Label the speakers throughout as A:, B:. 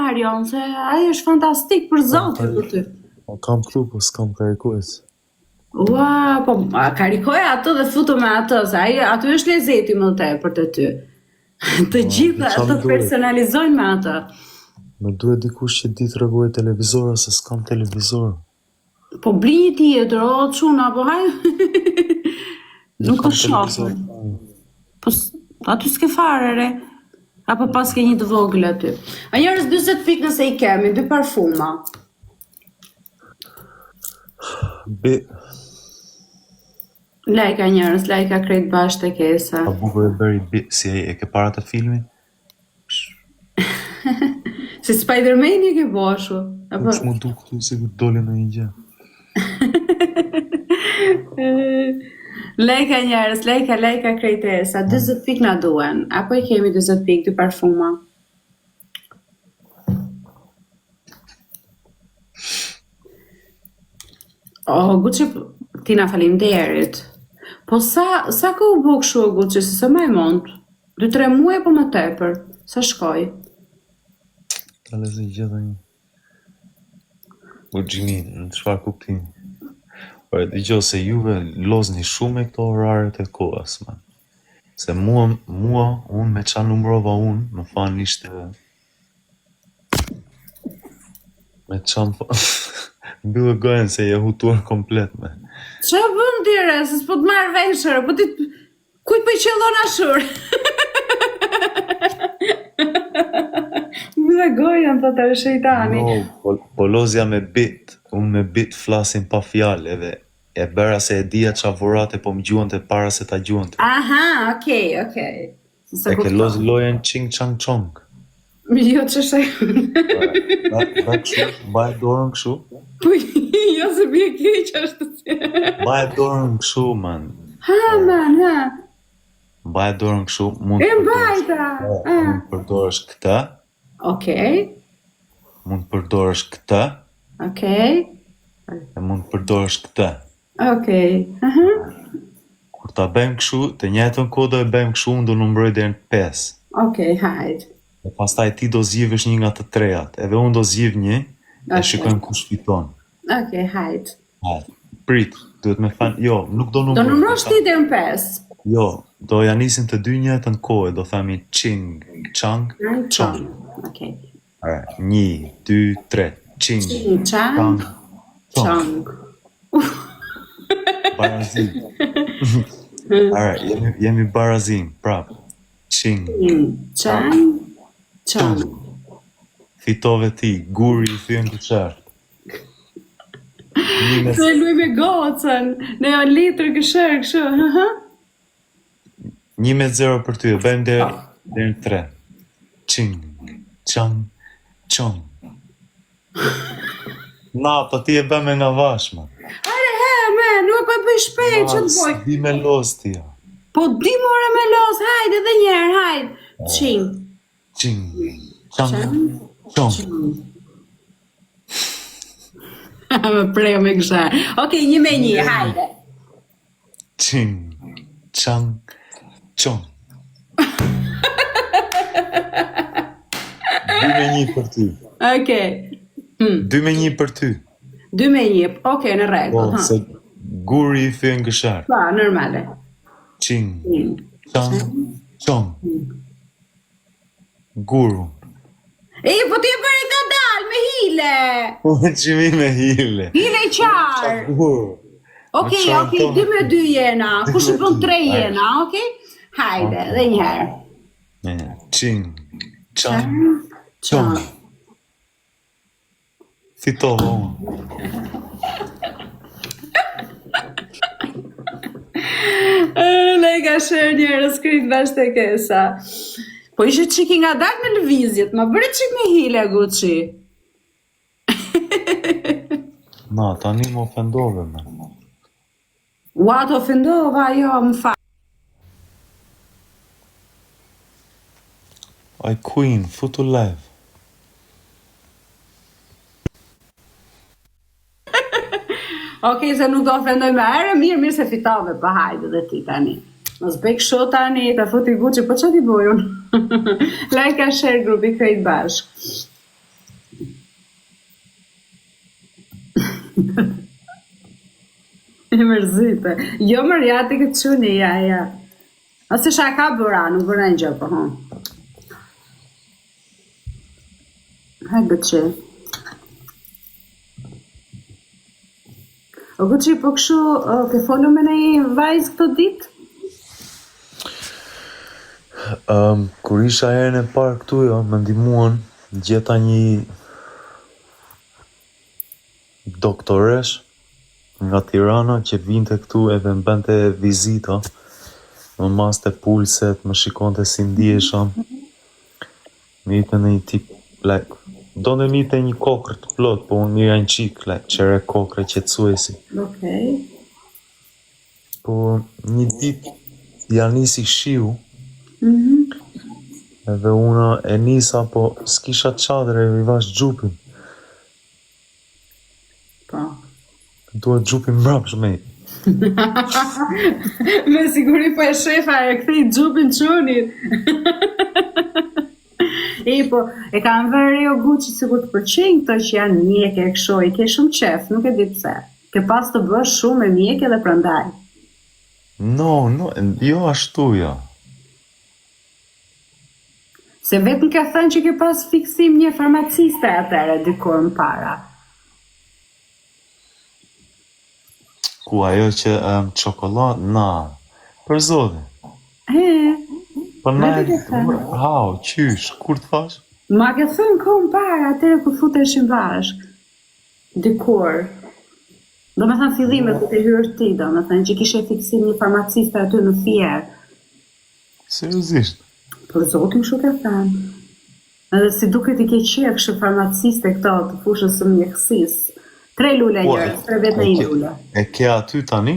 A: Marion, se ai është fantastik për zotin për ty.
B: Kam këtu, po s'kam karikues.
A: Ua, po karikoja atë dhe futu me atë, se ai aty është lezeti më tepër të ty. Të gjitha të personalizojnë me atë.
B: Më duhet dikush që di të rregoj televizor, se s'kam televizor.
A: Po bli një tjetër, o çuna, po haj. Nuk është shoh. Po aty s'ke fare re. Apo pas ke një të vogël aty. A njerëz 40 pikë nëse i kemi, 2 parfuma. Lajka njerëz, lajka krejt bashkë të kesa.
B: A bukur e bëri bit, si e ke para të filmi?
A: Si Spider-Man e ke boshu.
B: Apo më duk këtu se ku dole në një gjë.
A: Lajka njerëz, lajka krejtesa, 40 pikë na duen. Apo i kemi 40 pikë 2 parfuma? Oh, Gucci, Tina faleminderit. Po sa ka u bë kështu Gucci, se sa më e mund? 2-3 muaj apo më tepër? Sa shkoj?
B: Ta lezoj gjë dhe një. O Gjimi, në çfarë kuptimi? Po e dëgjoj se juve lozni shumë e këto oraret e kohës, man. Se mua unë me qa numrova unë, më fan ishte... Me qa më fan... Mbyllë gojën se je hutuar komplet me.
A: Qa bën tire, se s'po të marrë veshër, po ti... Kujt po i qellon ashur? Mbyllë gojën, po të shejtani.
B: No, po lozja me bit. Unë me bit flasin pa fjalë edhe e bëra se e dija qa vorate po më gjuante para se ta gjuante.
A: Aha, okej.
B: E ke loz lojen qing qang qong.
A: Jo që shaj.
B: Da këshu, baj dorën këshu.
A: Po jo se bje keq ashtu si.
B: Baj dorën këshu, man.
A: Ha, man, ha.
B: Baj dorën këshu, mund përdorësh këta.
A: Okej.
B: Mund përdorësh këta.
A: Okej.
B: E mund përdorësh këta.
A: Okej.
B: Kur ta bëjmë këshu, të njëjtën kohë do e bëjmë këshu, unë do numëroj deri në 5.
A: Okej, hajde.
B: E pastaj ti do zgjidhësh një nga të trejat, edhe unë do zgjidh një, e shikojmë kush fiton.
A: Okej, hajde.
B: Prit, duhet me fan, jo, nuk do numëroj.
A: Do numërosh ti deri në 5.
B: Jo, do ja nisim të dy njëjtën kohë, do themi ching, chang, chong.
A: Okej.
B: 1, 2, 3. Ching,
A: chang, chong.
B: Barazim. Jemi barazim, prap. Ching,
A: chang, chong.
B: Fitove ti, guri i thyen të qartë.
A: Se luj me gocën, ne o litër këshër, këshu.
B: 1-0 për ty, e bëjmë deri në 3. Ching, chang, chong. Na, po ti e bëme nga vash, man.
A: Nuk e bëj shpejt, që të boj?
B: Di me los ti, ja.
A: Po di more me los, hajde edhe njerë, hajde. Qing.
B: Qing, qang, qong.
A: Me prejo me këshar. Okej, 1-1, hajde.
B: Qing, qang, qong. 2-1 për ty.
A: Okej.
B: 2-1 për ty.
A: 2-1, okej, në rregull.
B: Po, se guri i thyen gëshar.
A: Pa, normale.
B: Qing, qang, qong. Guru.
A: Po ti e bëre ka dal me hile.
B: Qimi me hile.
A: Hile i qarë.
B: Guru.
A: Okej, 2-2 jena. Kush i bën 3 jena, okej? Hajde, dhe njëherë.
B: Qing, qang, qong. Fitova unë.
A: Lega shër njerës krit bashkë të kesa. Po ishe qiki nga dalë në lëvizjet, ma bërë qik me hile, Gucci.
B: Na, tani më ofendove, me.
A: Ua, të ofendova, jo, më fa.
B: Aj Queen, futu live.
A: Okej, se nuk do ofendoj me ere, mirë se fitove, pa hajde dhe ti tani. Mos bëj kështu tani, ta futi Gucci, po që ti bojun? Like a share grupi krejt bashk. E mërzite. Jo mërjati këtë quni, ja. Ose shaka bëra, nuk bëra një gjë, po, ha. Hajde Gucci. O Gucci, po këshu, ke folu me një vajzë këto ditë?
B: Kur isha herën e parë këtu, jo, më ndihmuan, gjeta një doktoresh nga Tirana që vinte këtu edhe më bënte vizita, më maste pulset, më shikonte si ndihesha, më jepte një tip, donte më jepte një kokër të plot, po unë mirë një qik, qere kokre qetësuesi.
A: Okej.
B: Po një ditë ja nisi shiu, edhe una e nisa, po s'kisha çadër e vivash xhupin.
A: Po.
B: Dua xhupin mbrapsh me.
A: Me siguri po e shefa e kthej xhupin çunit. Po, e kam vërë o Gucci sikur të pëlqejnë këto që janë mjeke kështu, i ke shumë qef, nuk e di pse. Ke pas të bësh shumë me mjeke dhe prandaj.
B: No, jo ashtu ja.
A: Se vetëm ka thënë që ke pas fiksim një farmaciste atëre dikur më para.
B: Ku ajo që çokoladë, na, për zotin. Po na, qysh, kur të thash?
A: Ma ke thënë kohë më para, atëre kur futeshim bashk. Dikur. Do me thënë fillime ku të hyrë ti, do me thënë që kishe fiksim një farmaciste aty në Fier.
B: Seriozisht?
A: Për zotin shu ke thënë. Edhe si duket i ke qef kështu farmaciste këto të fushës së mjekësisë. 3 lule njërës, 3 vetë në 1 lule.
B: E ke aty tani?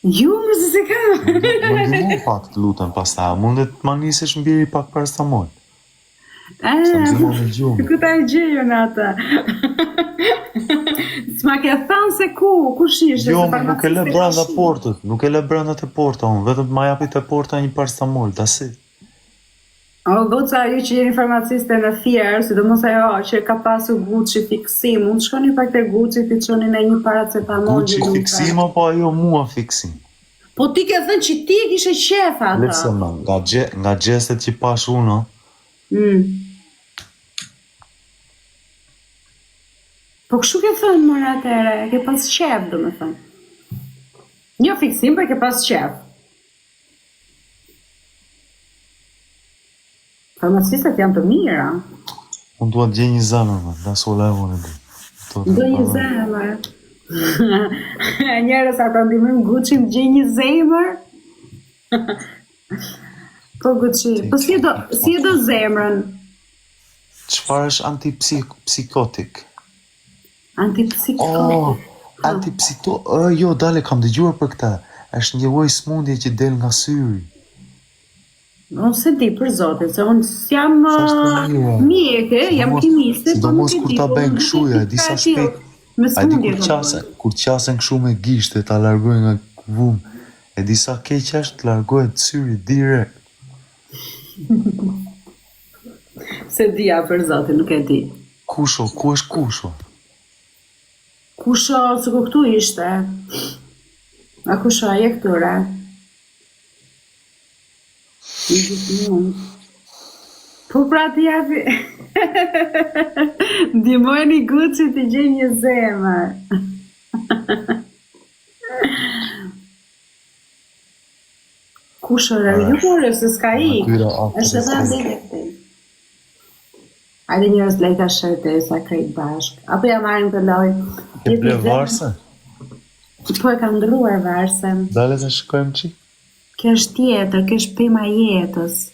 A: Jo, më se ka.
B: Më ndihmu pak të lutem pastaj, mundet ma nisesh mbiri pak paracetamol.
A: Ku ta e gjejo në ata? S'ma ke thënë se kush ishte?
B: Jo, nuk e le brenda portët, nuk e le brenda të porta, unë vetëm ma japi të porta një paracetamol, dasi.
A: O, goca, ju që jeni farmaciste në Fier, sidomos ajo që ka pasur Gucci fiksim, mund të shkoni pak te Gucci të çoni në një paracetamol.
B: Gucci fiksim apo ajo mua fiksim?
A: Po ti ke thënë që ti e kishe qef ata.
B: Lëse më, nga gjestet që pash unë,
A: Po kështu ke thënë mërë atëre, ke pas qef, do me thënë. Jo fiksim, për ke pas qef. Farmacistat janë të mira.
B: Unë duhet gjej një zemër, më, da su levon e di.
A: Do një zemër. Njerës ata ndimën Gucci më gjej një zemër. Po Gucci, po si e do zemrën?
B: Çfarë është antipsikotik?
A: Antipsikotik?
B: Jo, dale, kam dëgjuar për këta. Është një lloj smundje që del nga syri.
A: Unë se di për zotin, se unë s'jam mjeke, jam kimiste, po nuk e di.
B: Sidomos kur ta bëjnë këshuja, disa shpejt. A di kur qasen këshu me gishte, ta largojnë nga vumë, e disa keqash të largohet syri direkt.
A: Se dia për zotin, nuk e di.
B: Kusho, ku është kusho?
A: Kusho, se ku këtu ishte. A kusho, je këture. Po pra të japi. Ndihmojeni Gucci të gjej një zemër. Kusho, rrëjurë, se s'ka ik. Është edhe ndihme këti. Ajde njërës lejta shërte, sa krejt bashk. Apo ja marrin të loj.
B: Ke ble varse?
A: Po e kam ndruar varsen.
B: Dale të shikojmë qik?
A: Kesh tjetër, kesh pema jetës.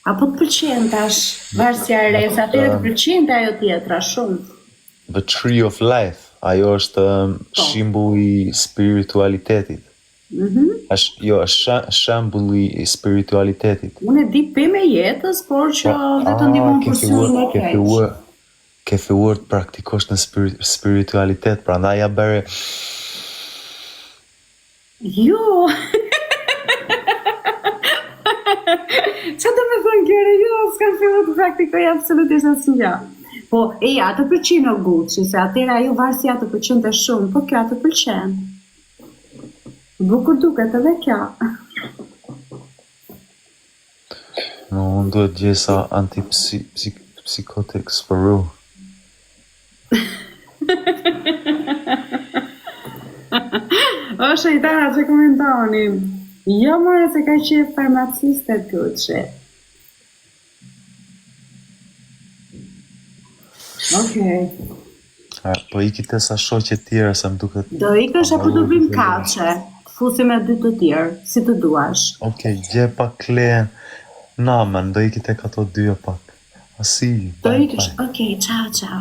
A: Apo të pëlqen tash varsja e re, sa atyre të pëlqen të ajo tjetra shumë.
B: The Tree of Life, ajo është shimbulli i spiritualitetit. Është shembulli i spiritualitetit.
A: Unë e di peme jetës, por që vetëm ndihmon për syrin e keq.
B: Ke filluar të praktikosh në spiritualitet, prandaj ja bëre.
A: Jo. Qa do me thënë kjere, jo, s'kam filluar të praktikoj absolutisht asnjë. Po, atë pëlqen o Gucci, se atëra ajo varsi atë pëlqente shumë, po kjo atë pëlqen. Bukur duket edhe kjo.
B: No, unë duhet gjesa antipsychotics për ru.
A: O shejtara që komentanin. Jo more se ka qef farmacistet Gucci. Okej.
B: Po iki të sa shoqe tjera se më duket...
A: Do ikësh apo do bëjmë kaçe? Të fusim me dy të tjerë, si të duash.
B: Okej, gje pak klen. Na, man, do iki tek ato dy pak. Asi,
A: Do ikësh, okej, ciao, ciao.